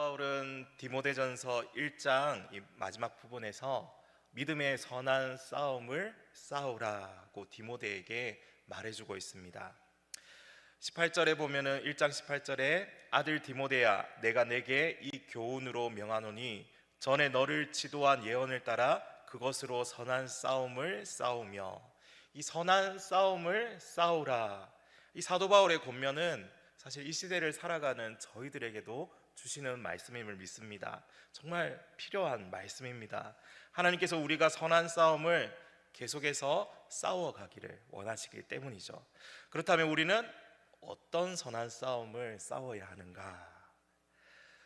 바울은 디모데전서 1장 이 마지막 부분에서 믿음의 선한 싸움을 싸우라고 디모데에게 말해주고 있습니다. 18절에 보면은 1장 18절에 아들 디모데야 내가 내게 이 교훈으로 명하노니 전에 너를 지도한 예언을 따라 그것으로 선한 싸움을 싸우며, 이 선한 싸움을 싸우라, 이 사도 바울의 권면은 사실 이 시대를 살아가는 저희들에게도 주시는 말씀임을 믿습니다. 정말 필요한 말씀입니다. 하나님께서 우리가 선한 싸움을 계속해서 싸워가기를 원하시기 때문이죠. 그렇다면 우리는 어떤 선한 싸움을 싸워야 하는가?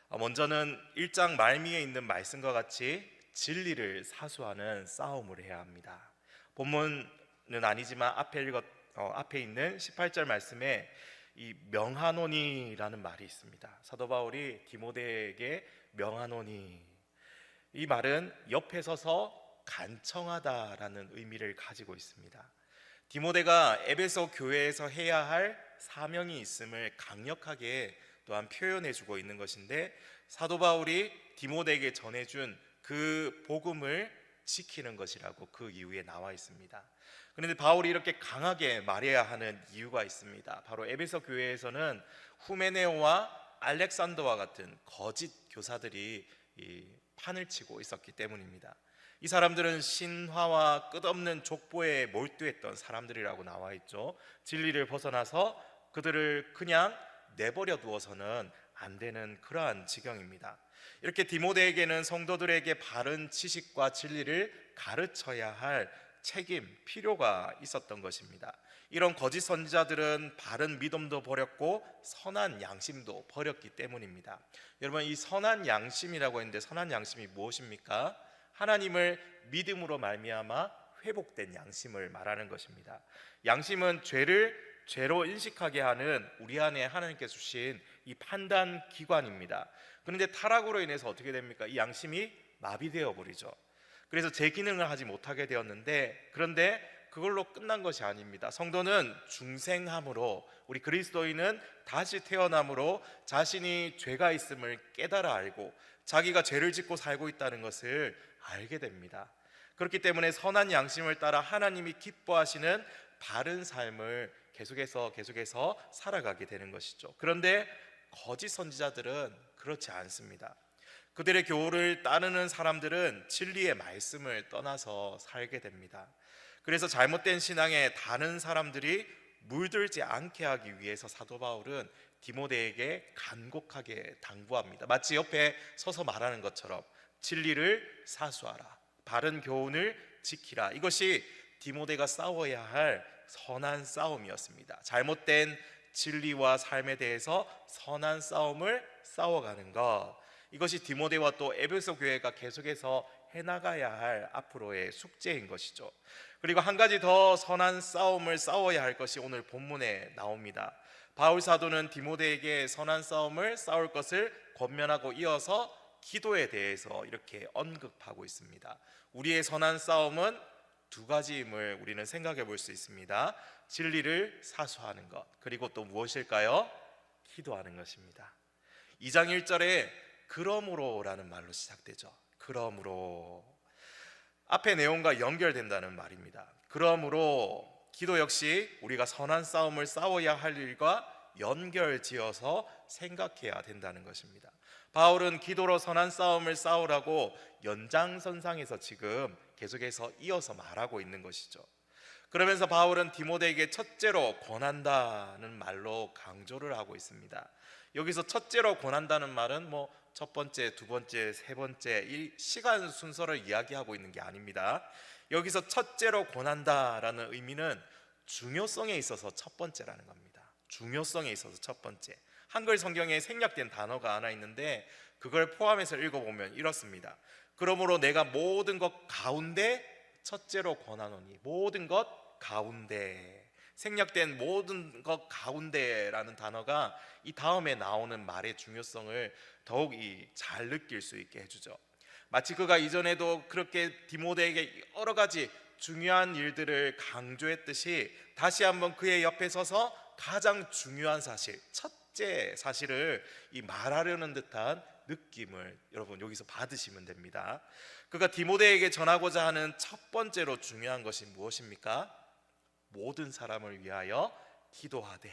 먼저는 1장 말미에 있는 말씀과 같이 진리를 사수하는 싸움을 해야 합니다. 본문은 아니지만 앞에 있는 18절 말씀에 이 명하노니라는 말이 있습니다. 사도 바울이 디모데에게 명하노니, 이 말은 옆에 서서 간청하다라는 의미를 가지고 있습니다. 디모데가 에베소 교회에서 해야 할 사명이 있음을 강력하게 또한 표현해주고 있는 것인데, 사도 바울이 디모데에게 전해준 그 복음을 지키는 것이라고 그 이유에 나와 있습니다. 그런데 바울이 이렇게 강하게 말해야 하는 이유가 있습니다. 바로 에베소 교회에서는 후메네오와 알렉산더와 같은 거짓 교사들이 판을 치고 있었기 때문입니다. 이 사람들은 신화와 끝없는 족보에 몰두했던 사람들이라고 나와 있죠. 진리를 벗어나서 그들을 그냥 내버려 두어서는 안 되는 그러한 지경입니다. 이렇게 디모데에게는 성도들에게 바른 지식과 진리를 가르쳐야 할 책임, 필요가 있었던 것입니다. 이런 거짓 선지자들은 바른 믿음도 버렸고 선한 양심도 버렸기 때문입니다. 여러분, 이 선한 양심이라고 했는데 선한 양심이 무엇입니까? 하나님을 믿음으로 말미암아 회복된 양심을 말하는 것입니다. 양심은 죄로 인식하게 하는 우리 안에 하나님께서 주신 이 판단 기관입니다. 그런데 타락으로 인해서 어떻게 됩니까? 이 양심이 마비되어 버리죠. 그래서 제 기능을 하지 못하게 되었는데, 그런데 그걸로 끝난 것이 아닙니다. 성도는 중생함으로, 우리 그리스도인은 다시 태어남으로 자신이 죄가 있음을 깨달아 알고 자기가 죄를 짓고 살고 있다는 것을 알게 됩니다. 그렇기 때문에 선한 양심을 따라 하나님이 기뻐하시는 바른 삶을 계속해서 살아가게 되는 것이죠. 그런데 거짓 선지자들은 그렇지 않습니다. 그들의 교훈을 따르는 사람들은 진리의 말씀을 떠나서 살게 됩니다. 그래서 잘못된 신앙에 다른 사람들이 물들지 않게 하기 위해서 사도 바울은 디모데에게 간곡하게 당부합니다. 마치 옆에 서서 말하는 것처럼 진리를 사수하라, 바른 교훈을 지키라. 이것이 디모데가 싸워야 할 선한 싸움이었습니다. 잘못된 진리와 삶에 대해서 선한 싸움을 싸워가는 것, 이것이 디모데와 또 에베소 교회가 계속해서 해나가야 할 앞으로의 숙제인 것이죠. 그리고 한 가지 더 선한 싸움을 싸워야 할 것이 오늘 본문에 나옵니다. 바울 사도는 디모데에게 선한 싸움을 싸울 것을 권면하고 이어서 기도에 대해서 이렇게 언급하고 있습니다. 우리의 선한 싸움은 두 가지임을 우리는 생각해 볼 수 있습니다. 진리를 사수하는 것, 그리고 또 무엇일까요? 기도하는 것입니다. 2장 1절에 그러므로라는 말로 시작되죠. 그러므로, 앞의 내용과 연결된다는 말입니다. 그러므로 기도 역시 우리가 선한 싸움을 싸워야 할 일과 연결지어서 생각해야 된다는 것입니다. 바울은 기도로 선한 싸움을 싸우라고 연장선상에서 지금 계속해서 이어서 말하고 있는 것이죠. 그러면서 바울은 디모데에게 첫째로 권한다는 말로 강조를 하고 있습니다. 여기서 첫째로 권한다는 말은 첫 번째, 두 번째, 세 번째 이 시간 순서를 이야기하고 있는 게 아닙니다. 여기서 첫째로 권한다라는 의미는 중요성에 있어서 첫 번째라는 겁니다. 중요성에 있어서 첫 번째. 한글 성경에 생략된 단어가 하나 있는데 그걸 포함해서 읽어보면 이렇습니다. 그러므로 내가 모든 것 가운데 첫째로 권하노니, 모든 것 가운데, 생략된 모든 것 가운데라는 단어가 이 다음에 나오는 말의 중요성을 더욱 잘 느낄 수 있게 해주죠. 마치 그가 이전에도 그렇게 디모데에게 여러 가지 중요한 일들을 강조했듯이 다시 한번 그의 옆에 서서 가장 중요한 사실, 첫째 사실을 말하려는 듯한 느낌을 여러분 여기서 받으시면 됩니다. 그가 디모데에게 전하고자 하는 첫 번째로 중요한 것이 무엇입니까? 모든 사람을 위하여 기도하되,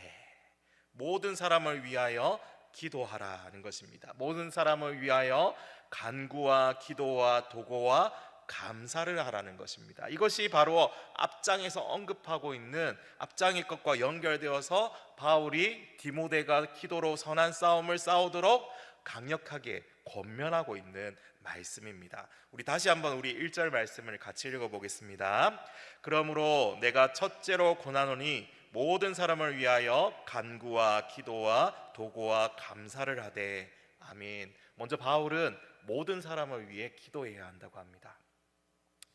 모든 사람을 위하여 기도하라는 것입니다. 모든 사람을 위하여 간구와 기도와 도고와 감사를 하라는 것입니다. 이것이 바로 앞장에서 언급하고 있는 앞장의 것과 연결되어서 바울이 디모데가 기도로 선한 싸움을 싸우도록 강력하게 권면하고 있는 말씀입니다. 우리 다시 한번 우리 1절 말씀을 같이 읽어보겠습니다. 그러므로 내가 첫째로 권하노니 모든 사람을 위하여 간구와 기도와 도고와 감사를 하되. 아멘. 먼저 바울은 모든 사람을 위해 기도해야 한다고 합니다.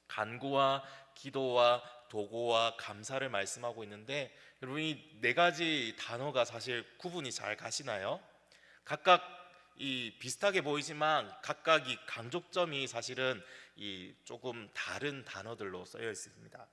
간구와 기도와 도고와 감사를 말씀하고 있는데, 여러분 이 네 가지 단어가 사실 구분이 잘 가시나요? 각각 이 비슷하게 보이지만 각각 이 강조점이 사실은 이 조금 다른 단어들로 쓰여 있습니다.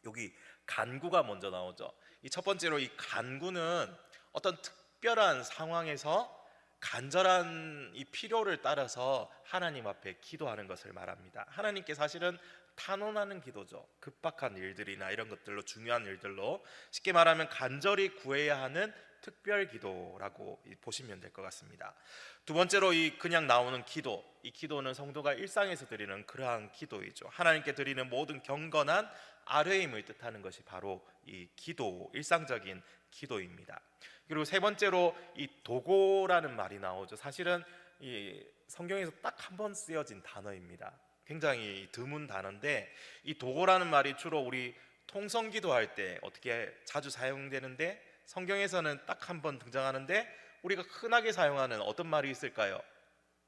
여기 간구가 먼저 나오죠. 이 첫 번째로 이 간구는 어떤 특별한 상황에서 간절한 이 필요를 따라서 하나님 앞에 기도하는 것을 말합니다. 하나님께 사실은 탄원하는 기도죠. 급박한 일들이나 이런 것들로, 중요한 일들로, 쉽게 말하면 간절히 구해야 하는 특별 기도라고 보시면 될 것 같습니다. 두 번째로 이 그냥 나오는 기도, 이 기도는 성도가 일상에서 드리는 그러한 기도이죠. 하나님께 드리는 모든 경건한 아뢰임을 뜻하는 것이 바로 이 기도, 일상적인 기도입니다. 그리고 세 번째로 이 도고라는 말이 나오죠. 사실은 이 성경에서 딱 한 번 쓰여진 단어입니다. 굉장히 드문 단어인데, 이 도고라는 말이 주로 우리 통성 기도할 때 어떻게 자주 사용되는데, 성경에서는 딱 한 번 등장하는데 우리가 흔하게 사용하는 어떤 말이 있을까요?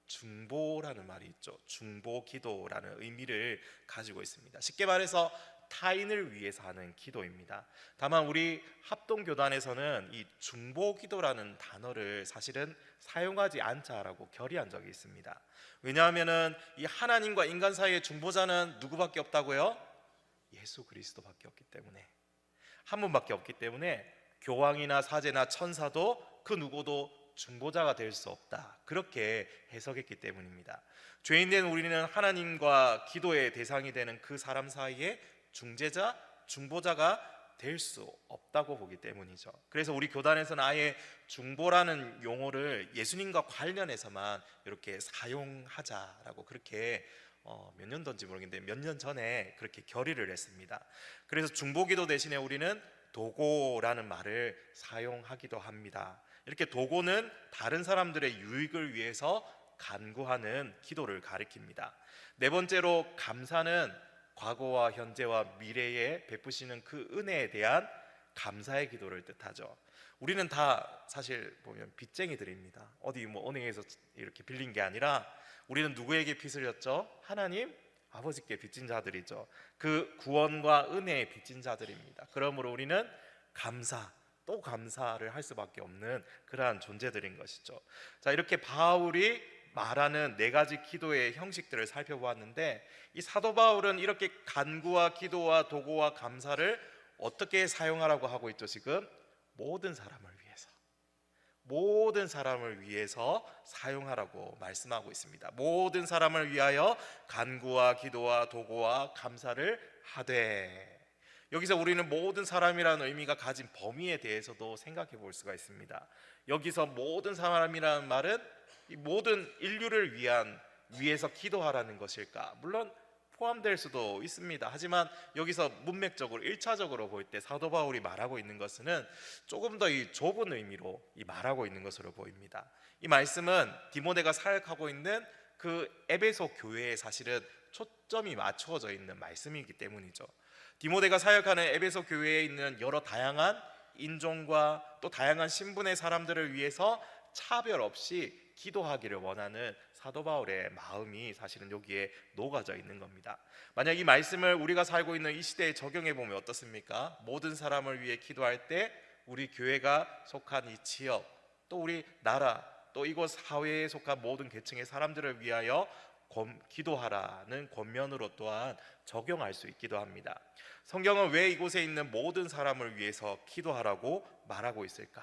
중보라는 말이 있죠. 중보 기도라는 의미를 가지고 있습니다. 쉽게 말해서 타인을 위해서 하는 기도입니다. 다만 우리 합동교단에서는 이 중보 기도라는 단어를 사실은 사용하지 않자라고 결의한 적이 있습니다. 왜냐하면은 이 하나님과 인간 사이의 중보자는 누구밖에 없다고요? 예수 그리스도밖에 없기 때문에, 한 분밖에 없기 때문에 교황이나 사제나 천사도 그 누구도 중보자가 될 수 없다, 그렇게 해석했기 때문입니다. 죄인된 우리는 하나님과 기도의 대상이 되는 그 사람 사이에 중재자, 중보자가 될 수 없다고 보기 때문이죠. 그래서 우리 교단에서는 아예 중보라는 용어를 예수님과 관련해서만 이렇게 사용하자라고 그렇게 몇 년도인지 모르겠는데 몇 년 전에 그렇게 결의를 했습니다. 그래서 중보기도 대신에 우리는 도고라는 말을 사용하기도 합니다. 이렇게 도고는 다른 사람들의 유익을 위해서 간구하는 기도를 가리킵니다. 네 번째로 감사는 과거와 현재와 미래에 베푸시는 그 은혜에 대한 감사의 기도를 뜻하죠. 우리는 다 사실 보면 빚쟁이들입니다. 어디 은행에서 이렇게 빌린 게 아니라 우리는 누구에게 빚을 졌죠? 하나님 아버지께 빚진 자들이죠. 그 구원과 은혜의 빚진 자들입니다. 그러므로 우리는 감사, 또 감사를 할 수밖에 없는 그러한 존재들인 것이죠. 자, 이렇게 바울이 말하는 네 가지 기도의 형식들을 살펴보았는데, 이 사도 바울은 이렇게 간구와 기도와 도구와 감사를 어떻게 사용하라고 하고 있죠? 지금 모든 사람을 위해서, 모든 사람을 위해서 사용하라고 말씀하고 있습니다. 모든 사람을 위하여 간구와 기도와 도구와 감사를 하되, 여기서 우리는 모든 사람이라는 의미가 가진 범위에 대해서도 생각해 볼 수가 있습니다. 여기서 모든 사람이라는 말은 이 모든 인류를 위해서 기도하라는 것일까? 물론 포함될 수도 있습니다. 하지만 여기서 문맥적으로 1차적으로 볼 때 사도 바울이 말하고 있는 것은 조금 더 이 좁은 의미로 말하고 있는 것으로 보입니다. 이 말씀은 디모데가 사역하고 있는 그 에베소 교회에 사실은 초점이 맞춰져 있는 말씀이기 때문이죠. 디모데가 사역하는 에베소 교회에 있는 여러 다양한 인종과 또 다양한 신분의 사람들을 위해서 차별 없이 기도하기를 원하는 사도 바울의 마음이 사실은 여기에 녹아져 있는 겁니다. 만약 이 말씀을 우리가 살고 있는 이 시대에 적용해 보면 어떻습니까? 모든 사람을 위해 기도할 때 우리 교회가 속한 이 지역, 또 우리 나라, 또 이곳 사회에 속한 모든 계층의 사람들을 위하여 기도하라는 권면으로 또한 적용할 수 있기도 합니다. 성경은 왜 이곳에 있는 모든 사람을 위해서 기도하라고 말하고 있을까?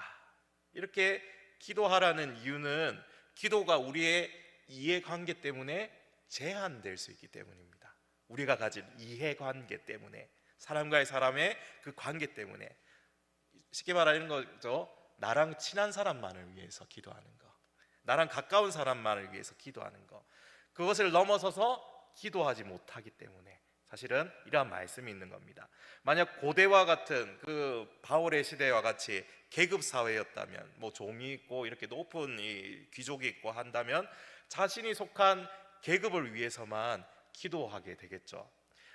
이렇게 기도하라는 이유는 기도가 우리의 이해관계 때문에 제한될 수 있기 때문입니다. 우리가 가진 이해관계 때문에, 사람과의 사람의 그 관계 때문에, 쉽게 말하는 거죠. 나랑 친한 사람만을 위해서 기도하는 거, 나랑 가까운 사람만을 위해서 기도하는 거, 그것을 넘어서서 기도하지 못하기 때문에 사실은 이러한 말씀이 있는 겁니다. 만약 고대와 같은 그 바울의 시대와 같이 계급 사회였다면, 뭐 종이 있고 이렇게 높은 이 귀족이 있고 한다면 자신이 속한 계급을 위해서만 기도하게 되겠죠.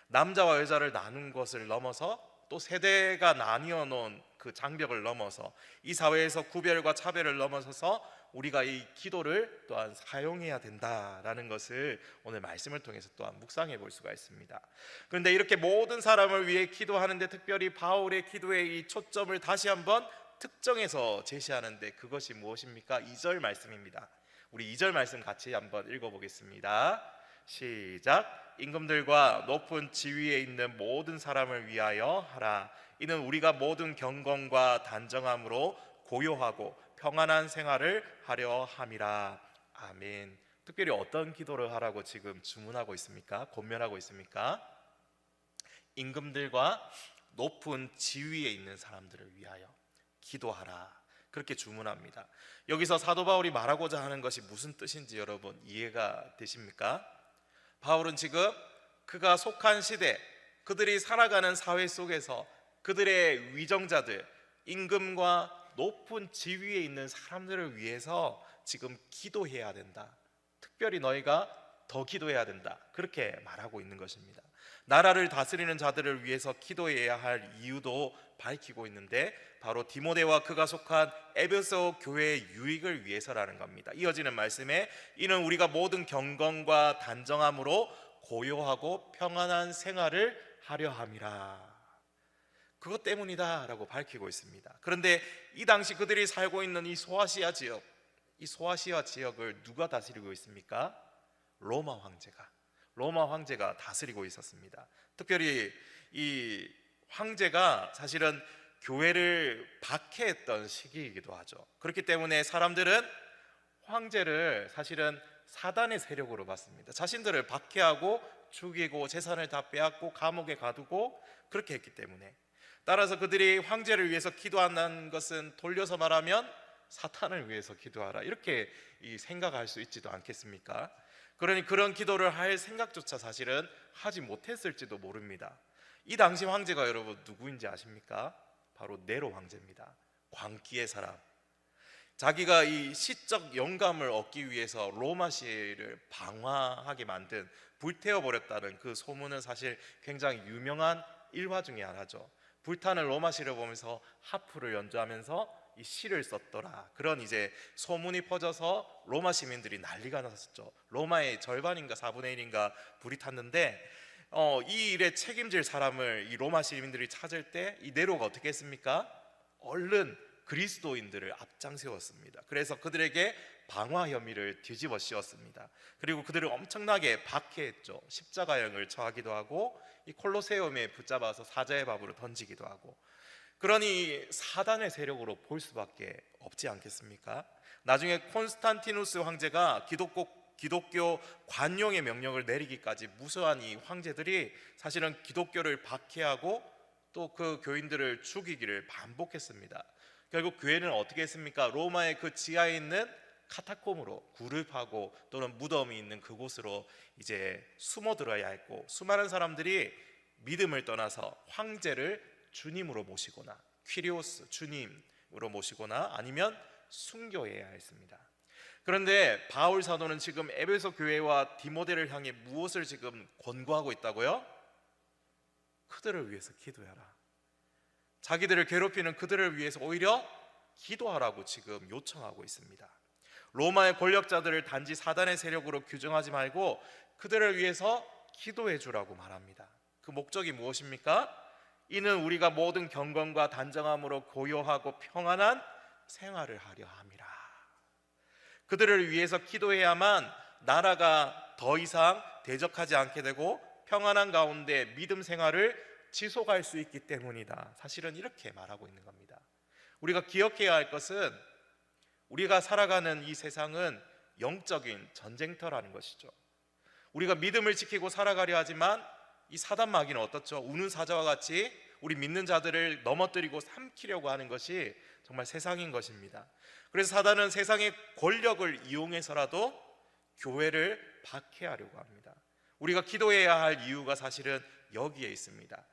남자와 여자를 나눈 것을 넘어서, 또 세대가 나뉘어 놓은 그 장벽을 넘어서, 이 사회에서 구별과 차별을 넘어서서 우리가 이 기도를 또한 사용해야 된다라는 것을 오늘 말씀을 통해서 또한 묵상해 볼 수가 있습니다. 그런데 이렇게 모든 사람을 위해 기도하는데, 특별히 바울의 기도의 이 초점을 다시 한번 특정해서 제시하는데, 그것이 무엇입니까? 2절 말씀입니다. 우리 2절 말씀 같이 한번 읽어보겠습니다. 시작. 임금들과 높은 지위에 있는 모든 사람을 위하여 하라. 이는 우리가 모든 경건과 단정함으로 고요하고 평안한 생활을 하려 함이라. 아멘. 특별히 어떤 기도를 하라고 지금 주문하고 있습니까? 권면하고 있습니까? 임금들과 높은 지위에 있는 사람들을 위하여 기도하라, 그렇게 주문합니다. 여기서 사도 바울이 말하고자 하는 것이 무슨 뜻인지 여러분 이해가 되십니까? 바울은 지금 그가 속한 시대, 그들이 살아가는 사회 속에서 그들의 위정자들, 임금과 높은 지위에 있는 사람들을 위해서 지금 기도해야 된다, 특별히 너희가 더 기도해야 된다, 그렇게 말하고 있는 것입니다. 나라를 다스리는 자들을 위해서 기도해야 할 이유도 밝히고 있는데, 바로 디모데와 그가 속한 에베소 교회의 유익을 위해서라는 겁니다. 이어지는 말씀에 이는 우리가 모든 경건과 단정함으로 고요하고 평안한 생활을 하려 함이라. 그것 때문이다 라고 밝히고 있습니다. 그런데 이 당시 그들이 살고 있는 이 소아시아 지역, 이 소아시아 지역을 누가 다스리고 있습니까? 로마 황제가 다스리고 있었습니다. 특별히 이 황제가 사실은 교회를 박해했던 시기이기도 하죠. 그렇기 때문에 사람들은 황제를 사실은 사단의 세력으로 봤습니다. 자신들을 박해하고 죽이고 재산을 다 빼앗고 감옥에 가두고 그렇게 했기 때문에, 따라서 그들이 황제를 위해서 기도한다는 것은 돌려서 말하면 사탄을 위해서 기도하라, 이렇게 생각할 수 있지도 않겠습니까? 그러니 그런 기도를 할 생각조차 사실은 하지 못했을지도 모릅니다. 이 당시 황제가 여러분 누구인지 아십니까? 바로 네로 황제입니다. 광기의 사람. 자기가 이 시적 영감을 얻기 위해서 로마시를 방화하게 만든, 불태워버렸다는 그 소문은 사실 굉장히 유명한 일화 중에 하나죠. 불타는 로마시를 보면서 하프를 연주하면서 이 시를 썼더라, 그런 이제 소문이 퍼져서 로마 시민들이 난리가 났었죠. 로마의 절반인가 4분의 1인가 불이 탔는데, 이 일에 책임질 사람을 이 로마 시민들이 찾을 때 이 네로가 어떻게 했습니까? 얼른 그리스도인들을 앞장 세웠습니다. 그래서 그들에게 방화 혐의를 뒤집어 씌웠습니다. 그리고 그들을 엄청나게 박해했죠. 십자가형을 처하기도 하고 이 콜로세움에 붙잡아서 사자의 밥으로 던지기도 하고, 그러니 사단의 세력으로 볼 수밖에 없지 않겠습니까? 나중에 콘스탄티누스 황제가 기독교 관용의 명령을 내리기까지 무수한 이 황제들이 사실은 기독교를 박해하고 또 그 교인들을 죽이기를 반복했습니다. 결국 교회는 어떻게 했습니까? 로마의 그 지하에 있는 카타콤으로, 굴을 파고 또는 무덤이 있는 그곳으로 이제 숨어들어야 했고, 수많은 사람들이 믿음을 떠나서 황제를 주님으로 모시거나, 퀴리오스 주님으로 모시거나 아니면 순교해야 했습니다. 그런데 바울 사도는 지금 에베소 교회와 디모데를 향해 무엇을 지금 권고하고 있다고요? 그들을 위해서 기도해라. 자기들을 괴롭히는 그들을 위해서 오히려 기도하라고 지금 요청하고 있습니다. 로마의 권력자들을 단지 사단의 세력으로 규정하지 말고 그들을 위해서 기도해 주라고 말합니다. 그 목적이 무엇입니까? 이는 우리가 모든 경건과 단정함으로 고요하고 평안한 생활을 하려 함이라. 그들을 위해서 기도해야만 나라가 더 이상 대적하지 않게 되고 평안한 가운데 믿음 생활을 지속할 수 있기 때문이다. 사실은 이렇게 말하고 있는 겁니다. 우리가 기억해야 할 것은 우리가 살아가는 이 세상은 영적인 전쟁터라는 것이죠. 우리가 믿음을 지키고 살아가려 하지만 이 사단 마귀는 어떻죠? 우는 사자와 같이 우리 믿는 자들을 넘어뜨리고 삼키려고 하는 것이 정말 세상인 것입니다. 그래서 사단은 세상의 권력을 이용해서라도 교회를 박해하려고 합니다. 우리가 기도해야 할 이유가 사실은 여기에 있습니다.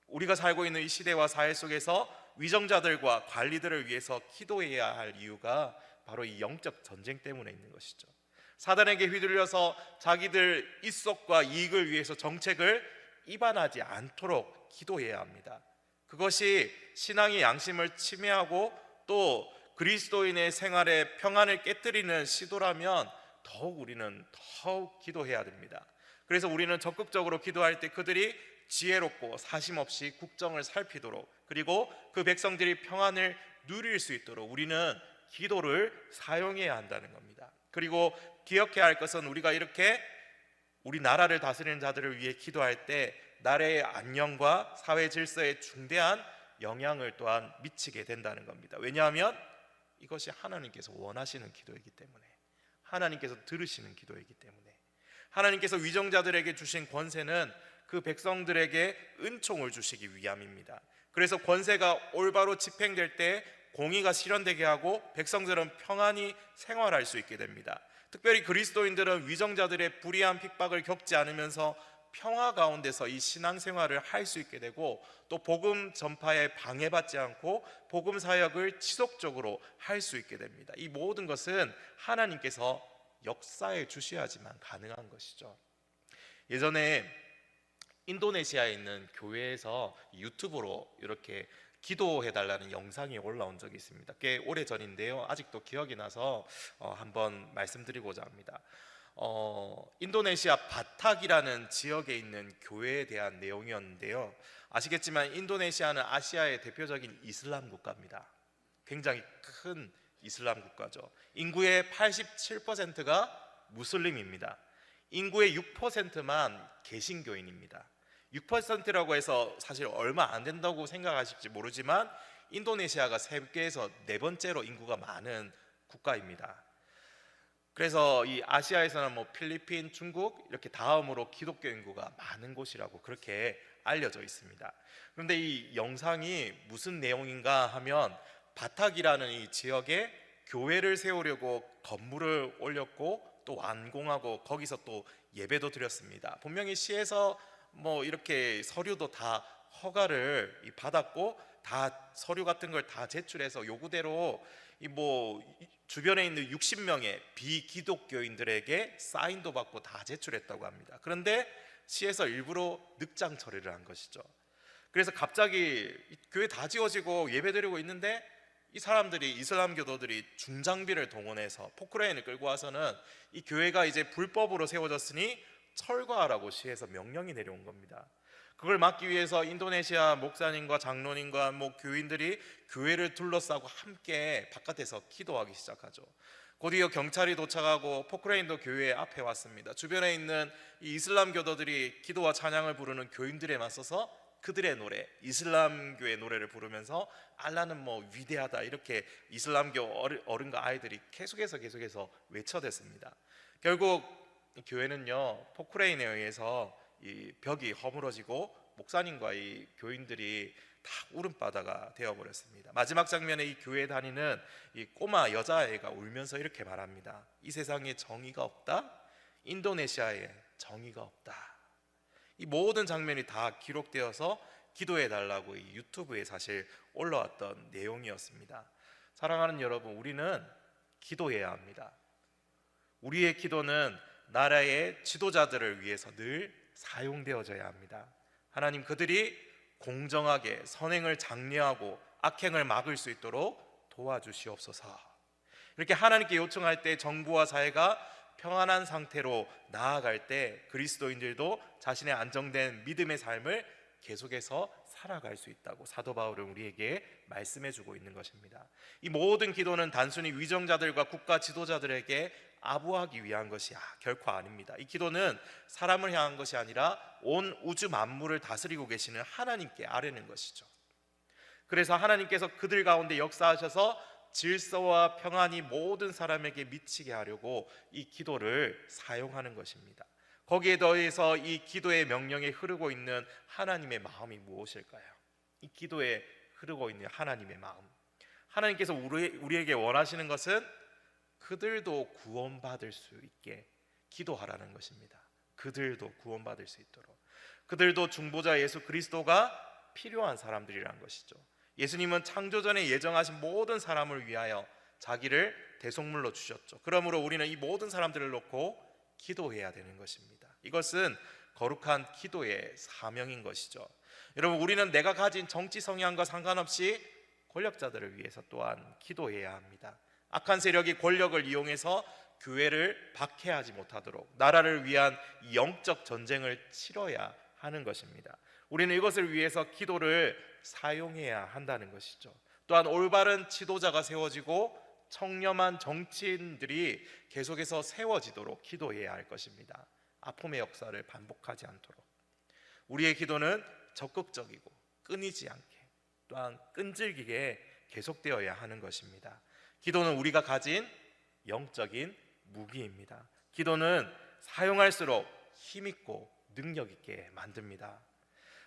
우리가 살고 있는 이 시대와 사회 속에서 위정자들과 관리들을 위해서 기도해야 할 이유가 바로 이 영적 전쟁 때문에 있는 것이죠. 사단에게 휘둘려서 자기들 입속과 이익을 위해서 정책을 입안하지 않도록 기도해야 합니다. 그것이 신앙의 양심을 침해하고 또 그리스도인의 생활의 평안을 깨뜨리는 시도라면 더욱 우리는 더욱 기도해야 됩니다. 그래서 우리는 적극적으로 기도할 때 그들이 지혜롭고 사심없이 국정을 살피도록, 그리고 그 백성들이 평안을 누릴 수 있도록 우리는 기도를 사용해야 한다는 겁니다. 그리고 기억해야 할 것은 우리가 이렇게 우리 나라를 다스리는 자들을 위해 기도할 때 나라의 안녕과 사회 질서에 중대한 영향을 또한 미치게 된다는 겁니다. 왜냐하면 이것이 하나님께서 원하시는 기도이기 때문에, 하나님께서 들으시는 기도이기 때문에, 하나님께서 위정자들에게 주신 권세는 그 백성들에게 은총을 주시기 위함입니다. 그래서 권세가 올바로 집행될 때 공의가 실현되게 하고 백성들은 평안히 생활할 수 있게 됩니다. 특별히 그리스도인들은 위정자들의 불의한 핍박을 겪지 않으면서 평화 가운데서 이 신앙생활을 할 수 있게 되고, 또 복음 전파에 방해받지 않고 복음 사역을 지속적으로 할 수 있게 됩니다. 이 모든 것은 하나님께서 역사해 주셔야지만 가능한 것이죠. 예전에 인도네시아에 있는 교회에서 유튜브로 이렇게 기도해달라는 영상이 올라온 적이 있습니다. 꽤 오래전인데요, 아직도 기억이 나서 한번 말씀드리고자 합니다. 인도네시아 바탁이라는 지역에 있는 교회에 대한 내용이었는데요, 아시겠지만 인도네시아는 아시아의 대표적인 이슬람 국가입니다. 굉장히 큰 이슬람 국가죠. 인구의 87%가 무슬림입니다. 인구의 6%만 개신교인입니다. 6%라고 해서 사실 얼마 안 된다고 생각하실지 모르지만 인도네시아가 세계에서 네 번째로 인구가 많은 국가입니다. 그래서 이 아시아에서는 뭐 필리핀, 중국 이렇게 다음으로 기독교 인구가 많은 곳이라고 그렇게 알려져 있습니다. 그런데 이 영상이 무슨 내용인가 하면, 바탁이라는 이 지역에 교회를 세우려고 건물을 올렸고 또 완공하고 거기서 또 예배도 드렸습니다. 분명히 시에서 뭐 이렇게 서류도 다 허가를 받았고 다 서류 같은 걸 다 제출해서 요구대로 이 뭐 주변에 있는 60명의 비기독교인들에게 사인도 받고 다 제출했다고 합니다. 그런데 시에서 일부러 늑장 처리를 한 것이죠. 그래서 갑자기 교회 다 지어지고 예배드리고 있는데 이 사람들이, 이슬람 교도들이 중장비를 동원해서 포크레인을 끌고 와서는 이 교회가 이제 불법으로 세워졌으니 철거하라고 시에서 명령이 내려온 겁니다. 그걸 막기 위해서 인도네시아 목사님과 장로님과 뭐 교인들이 교회를 둘러싸고 함께 바깥에서 기도하기 시작하죠. 곧이어 경찰이 도착하고 포크레인도 교회 앞에 왔습니다. 주변에 있는 이 이슬람 교도들이 기도와 찬양을 부르는 교인들에 맞서서 그들의 노래, 이슬람교의 노래를 부르면서 알라는 뭐 위대하다 이렇게 이슬람교 어른과 아이들이 계속해서 외쳐댔습니다. 결국 이 교회는요, 포크레인에 의해서 이 벽이 허물어지고 목사님과 이 교인들이 다 울음바다가 되어버렸습니다. 마지막 장면에 이 교회에 다니는 이 꼬마 여자아이가 울면서 이렇게 말합니다. 이 세상에 정의가 없다, 인도네시아에 정의가 없다. 이 모든 장면이 다 기록되어서 기도해달라고 이 유튜브에 사실 올라왔던 내용이었습니다. 사랑하는 여러분, 우리는 기도해야 합니다. 우리의 기도는 나라의 지도자들을 위해서 늘 사용되어져야 합니다. 하나님, 그들이 공정하게 선행을 장려하고 악행을 막을 수 있도록 도와주시옵소서. 이렇게 하나님께 요청할 때 정부와 사회가 평안한 상태로 나아갈 때 그리스도인들도 자신의 안정된 믿음의 삶을 계속해서 살아갈 수 있다고 사도 바울은 우리에게 말씀해 주고 있는 것입니다. 이 모든 기도는 단순히 위정자들과 국가 지도자들에게 아부하기 위한 것이 결코 아닙니다. 이 기도는 사람을 향한 것이 아니라 온 우주 만물을 다스리고 계시는 하나님께 아뢰는 것이죠. 그래서 하나님께서 그들 가운데 역사하셔서 질서와 평안이 모든 사람에게 미치게 하려고 이 기도를 사용하는 것입니다. 거기에 더해서 이 기도의 명령에 흐르고 있는 하나님의 마음이 무엇일까요? 이 기도에 흐르고 있는 하나님의 마음, 하나님께서 우리에게 원하시는 것은 그들도 구원받을 수 있게 기도하라는 것입니다. 그들도 구원받을 수 있도록, 그들도 중보자 예수 그리스도가 필요한 사람들이란 것이죠. 예수님은 창조전에 예정하신 모든 사람을 위하여 자기를 대속물로 주셨죠. 그러므로 우리는 이 모든 사람들을 놓고 기도해야 되는 것입니다. 이것은 거룩한 기도의 사명인 것이죠. 여러분, 우리는 내가 가진 정치 성향과 상관없이 권력자들을 위해서 또한 기도해야 합니다. 악한 세력이 권력을 이용해서 교회를 박해하지 못하도록 나라를 위한 영적 전쟁을 치러야 하는 것입니다. 우리는 이것을 위해서 기도를 사용해야 한다는 것이죠. 또한 올바른 지도자가 세워지고 청렴한 정치인들이 계속해서 세워지도록 기도해야 할 것입니다. 아픔의 역사를 반복하지 않도록. 우리의 기도는 적극적이고 끊이지 않게, 또한 끈질기게 계속되어야 하는 것입니다. 기도는 우리가 가진 영적인 무기입니다. 기도는 사용할수록 힘있고 능력있게 만듭니다.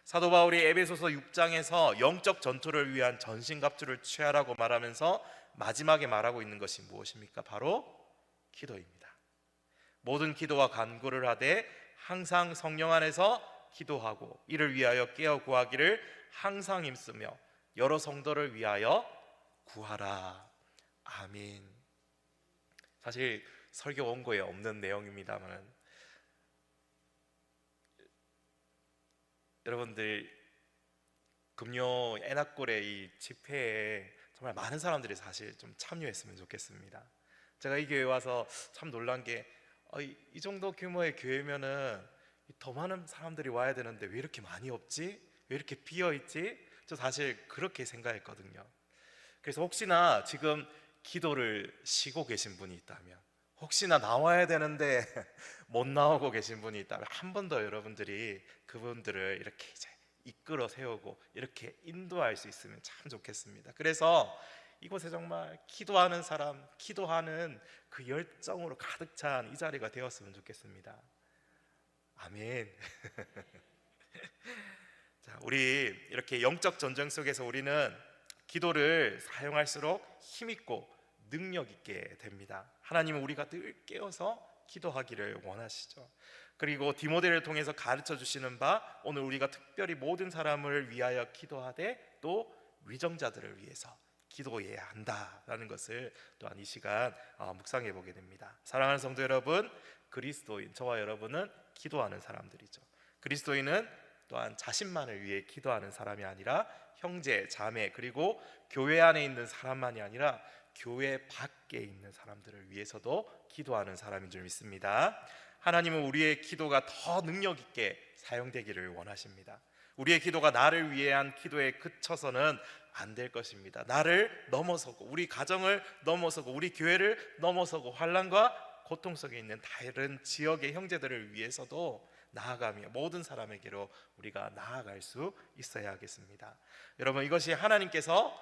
사도 바울이 에베소서 6장에서 영적 전투를 위한 전신갑주를 취하라고 말하면서 마지막에 말하고 있는 것이 무엇입니까? 바로 기도입니다. 모든 기도와 간구를 하되 항상 성령 안에서 기도하고 이를 위하여 깨어 구하기를 항상 힘쓰며 여러 성도를 위하여 구하라. 아멘. 사실 설교 원고에 없는 내용입니다만 여러분들 금요 애낙골의 이 집회에 정말 많은 사람들이 사실 좀 참여했으면 좋겠습니다. 제가 이 교회에 와서 참 놀란 게 이 정도 규모의 교회면은 더 많은 사람들이 와야 되는데 왜 이렇게 많이 없지? 왜 이렇게 비어있지? 저 사실 그렇게 생각했거든요. 그래서 혹시나 지금 기도를 쉬고 계신 분이 있다면, 혹시나 나와야 되는데 못 나오고 계신 분이 있다면 한 번 더 여러분들이 그분들을 이렇게 이제 이끌어 세우고 이렇게 인도할 수 있으면 참 좋겠습니다. 그래서 이곳에 정말 기도하는 사람, 기도하는 그 열정으로 가득 찬 이 자리가 되었으면 좋겠습니다. 아멘. 자, 우리 이렇게 영적 전쟁 속에서 우리는 기도를 사용할수록 힘있고 능력 있게 됩니다. 하나님은 우리가 늘 깨어서 기도하기를 원하시죠. 그리고 디모데를 통해서 가르쳐 주시는 바, 오늘 우리가 특별히 모든 사람을 위하여 기도하되 또 위정자들을 위해서 기도해야 한다라는 것을 또한 이 시간 묵상해 보게 됩니다. 사랑하는 성도 여러분, 그리스도인 저와 여러분은 기도하는 사람들이죠. 그리스도인은 또한 자신만을 위해 기도하는 사람이 아니라 형제, 자매, 그리고 교회 안에 있는 사람만이 아니라 교회 밖에 있는 사람들을 위해서도 기도하는 사람인 줄 믿습니다. 하나님은 우리의 기도가 더 능력 있게 사용되기를 원하십니다. 우리의 기도가 나를 위한 기도에 그쳐서는 안 될 것입니다. 나를 넘어서고 우리 가정을 넘어서고 우리 교회를 넘어서고 환난과 고통 속에 있는 다른 지역의 형제들을 위해서도 나아가며 모든 사람에게로 우리가 나아갈 수 있어야 하겠습니다. 여러분, 이것이 하나님께서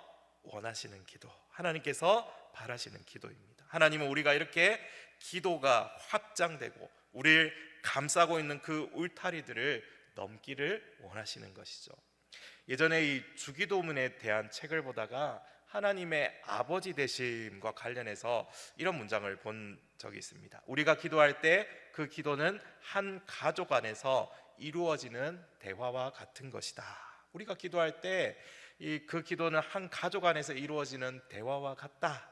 원하시는 기도, 하나님께서 바라시는 기도입니다. 하나님은 우리가 이렇게 기도가 확장되고 우리를 감싸고 있는 그 울타리들을 넘기를 원하시는 것이죠. 예전에 이 주기도문에 대한 책을 보다가 하나님의 아버지 되심과 관련해서 이런 문장을 본 적이 있습니다. 우리가 기도할 때 그 기도는 한 가족 안에서 이루어지는 대화와 같은 것이다. 우리가 기도할 때 그 기도는 한 가족 안에서 이루어지는 대화와 같다.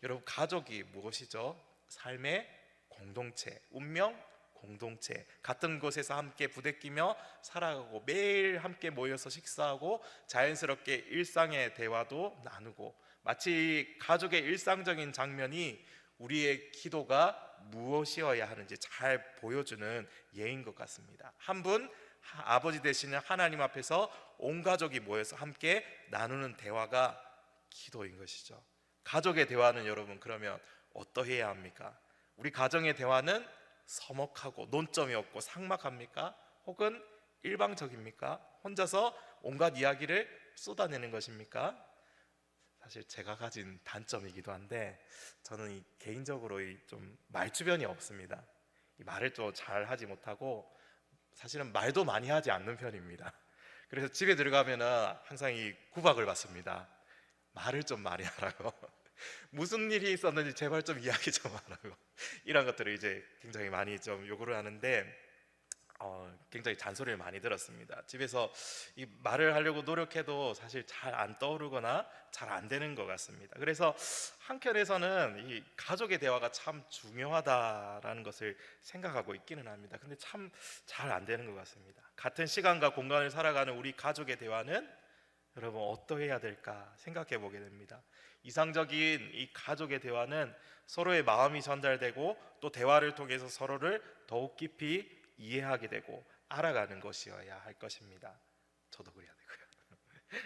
여러분, 가족이 무엇이죠? 삶의 공동체, 운명 공동체, 같은 곳에서 함께 부대끼며 살아가고 매일 함께 모여서 식사하고 자연스럽게 일상의 대화도 나누고, 마치 가족의 일상적인 장면이 우리의 기도가 무엇이어야 하는지 잘 보여주는 예인 것 같습니다. 한 분 아버지 되시는 하나님 앞에서 온 가족이 모여서 함께 나누는 대화가 기도인 것이죠. 가족의 대화는 여러분 그러면 어떠해야 합니까? 우리 가정의 대화는 서먹하고 논점이 없고 삭막합니까? 혹은 일방적입니까? 혼자서 온갖 이야기를 쏟아내는 것입니까? 사실 제가 가진 단점이기도 한데 저는 개인적으로 좀 말주변이 없습니다. 이 말을 또 잘 하지 못하고 사실은 말도 많이 하지 않는 편입니다. 그래서 집에 들어가면은 항상 이 구박을 받습니다. 말을 좀 많이 하라고. 무슨 일이 있었는지 제발 좀 이야기 좀 하라고. 이런 것들을 이제 굉장히 많이 좀 요구를 하는데 굉장히 잔소리를 많이 들었습니다. 집에서 이 말을 하려고 노력해도 사실 잘 안 떠오르거나 잘 안 되는 것 같습니다. 그래서 한켠에서는 이 가족의 대화가 참 중요하다라는 것을 생각하고 있기는 합니다. 근데 참 잘 안 되는 것 같습니다. 같은 시간과 공간을 살아가는 우리 가족의 대화는 여러분 어떠해야 될까 생각해 보게 됩니다. 이상적인 이 가족의 대화는 서로의 마음이 전달되고 또 대화를 통해서 서로를 더욱 깊이 이해하게 되고 알아가는 것이어야 할 것입니다. 저도 그래야 되고요.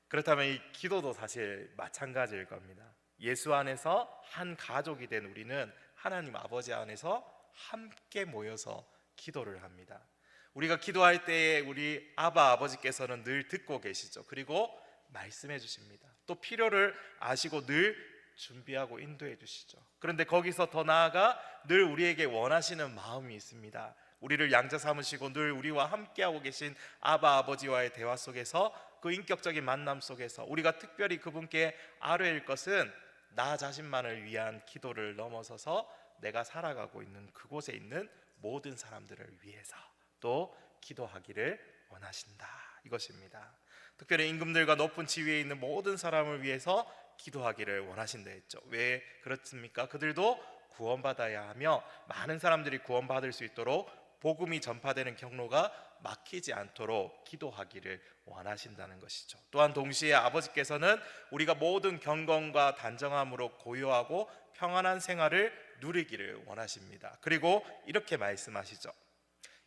그렇다면 이 기도도 사실 마찬가지일 겁니다. 예수 안에서 한 가족이 된 우리는 하나님 아버지 안에서 함께 모여서 기도를 합니다. 우리가 기도할 때에 우리 아바 아버지께서는 늘 듣고 계시죠. 그리고 말씀해 주십니다. 또 필요를 아시고 늘 준비하고 인도해 주시죠. 그런데 거기서 더 나아가 늘 우리에게 원하시는 마음이 있습니다. 우리를 양자 삼으시고 늘 우리와 함께하고 계신 아바 아버지와의 대화 속에서 그 인격적인 만남 속에서 우리가 특별히 그분께 아뢰일 것은 나 자신만을 위한 기도를 넘어서서 내가 살아가고 있는 그곳에 있는 모든 사람들을 위해서 또 기도하기를 원하신다, 이것입니다. 특별히 임금들과 높은 지위에 있는 모든 사람을 위해서 기도하기를 원하신다 했죠. 왜 그렇습니까? 그들도 구원받아야 하며 많은 사람들이 구원받을 수 있도록 복음이 전파되는 경로가 막히지 않도록 기도하기를 원하신다는 것이죠. 또한 동시에 아버지께서는 우리가 모든 경건과 단정함으로 고요하고 평안한 생활을 누리기를 원하십니다. 그리고 이렇게 말씀하시죠.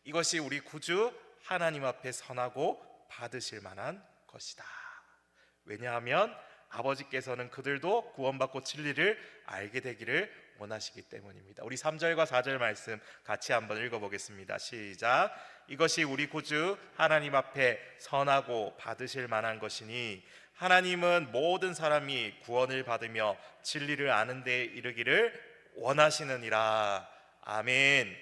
이것이 우리 구주 하나님 앞에 선하고 받으실 만한 것이다. 왜냐하면 아버지께서는 그들도 구원받고 진리를 알게 되기를 원하시기 때문입니다. 우리 3절과 4절 말씀 같이 한번 읽어보겠습니다. 시작. 이것이 우리 구주 하나님 앞에 선하고 받으실 만한 것이니 하나님은 모든 사람이 구원을 받으며 진리를 아는 데 이르기를 원하시느니라. 아멘.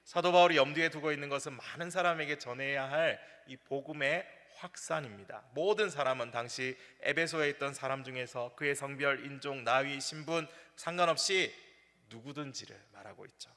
사도 바울이 염두에 두고 있는 것은 많은 사람에게 전해야 할 이 복음의 확산입니다. 모든 사람은 당시 에베소에 있던 사람 중에서 그의 성별, 인종, 나이, 신분 상관없이 누구든지를 말하고 있죠.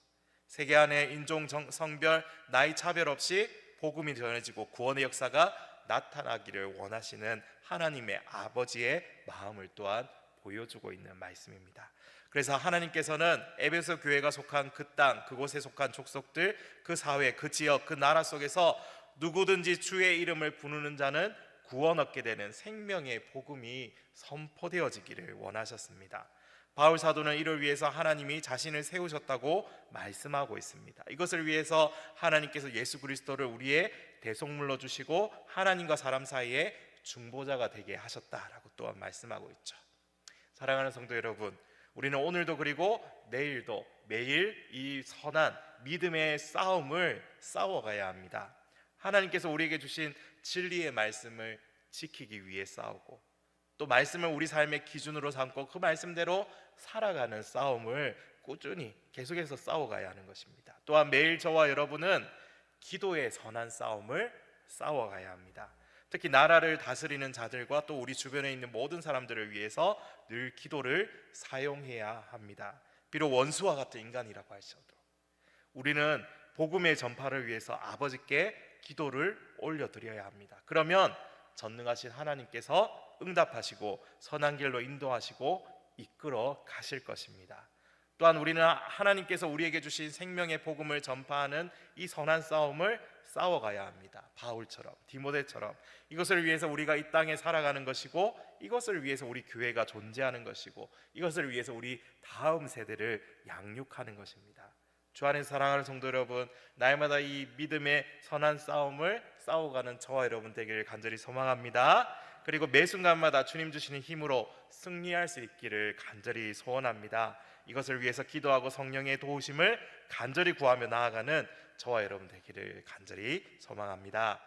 세계 안에 인종, 성별, 나이 차별 없이 복음이 전해지고 구원의 역사가 나타나기를 원하시는 하나님의 아버지의 마음을 또한 보여주고 있는 말씀입니다. 그래서 하나님께서는 에베소 교회가 속한 그 땅, 그곳에 속한 족속들, 그 사회, 그 지역, 그 나라 속에서 누구든지 주의 이름을 부르는 자는 구원 얻게 되는 생명의 복음이 선포되어지기를 원하셨습니다. 바울 사도는 이를 위해서 하나님이 자신을 세우셨다고 말씀하고 있습니다. 이것을 위해서 하나님께서 예수 그리스도를 우리의 대속물로 주시고 하나님과 사람 사이에 중보자가 되게 하셨다라고 또한 말씀하고 있죠. 사랑하는 성도 여러분, 우리는 오늘도 그리고 내일도 매일 이 선한 믿음의 싸움을 싸워가야 합니다. 하나님께서 우리에게 주신 진리의 말씀을 지키기 위해 싸우고 또 말씀을 우리 삶의 기준으로 삼고 그 말씀대로 살아가는 싸움을 꾸준히 계속해서 싸워가야 하는 것입니다. 또한 매일 저와 여러분은 기도의 선한 싸움을 싸워가야 합니다. 특히 나라를 다스리는 자들과 또 우리 주변에 있는 모든 사람들을 위해서 늘 기도를 사용해야 합니다. 비록 원수와 같은 인간이라고 하셔도 우리는 복음의 전파를 위해서 아버지께 기도를 올려드려야 합니다. 그러면 전능하신 하나님께서 응답하시고 선한 길로 인도하시고 이끌어 가실 것입니다. 또한 우리는 하나님께서 우리에게 주신 생명의 복음을 전파하는 이 선한 싸움을 싸워가야 합니다. 바울처럼, 디모데처럼 이것을 위해서 우리가 이 땅에 살아가는 것이고 이것을 위해서 우리 교회가 존재하는 것이고 이것을 위해서 우리 다음 세대를 양육하는 것입니다. 주 안에서 사랑하는 성도 여러분, 날마다 이 믿음의 선한 싸움을 싸워가는 저와 여러분 되기를 간절히 소망합니다. 그리고 매 순간마다 주님 주시는 힘으로 승리할 수 있기를 간절히 소원합니다. 이것을 위해서 기도하고 성령의 도우심을 간절히 구하며 나아가는 저와 여러분 되기를 간절히 소망합니다.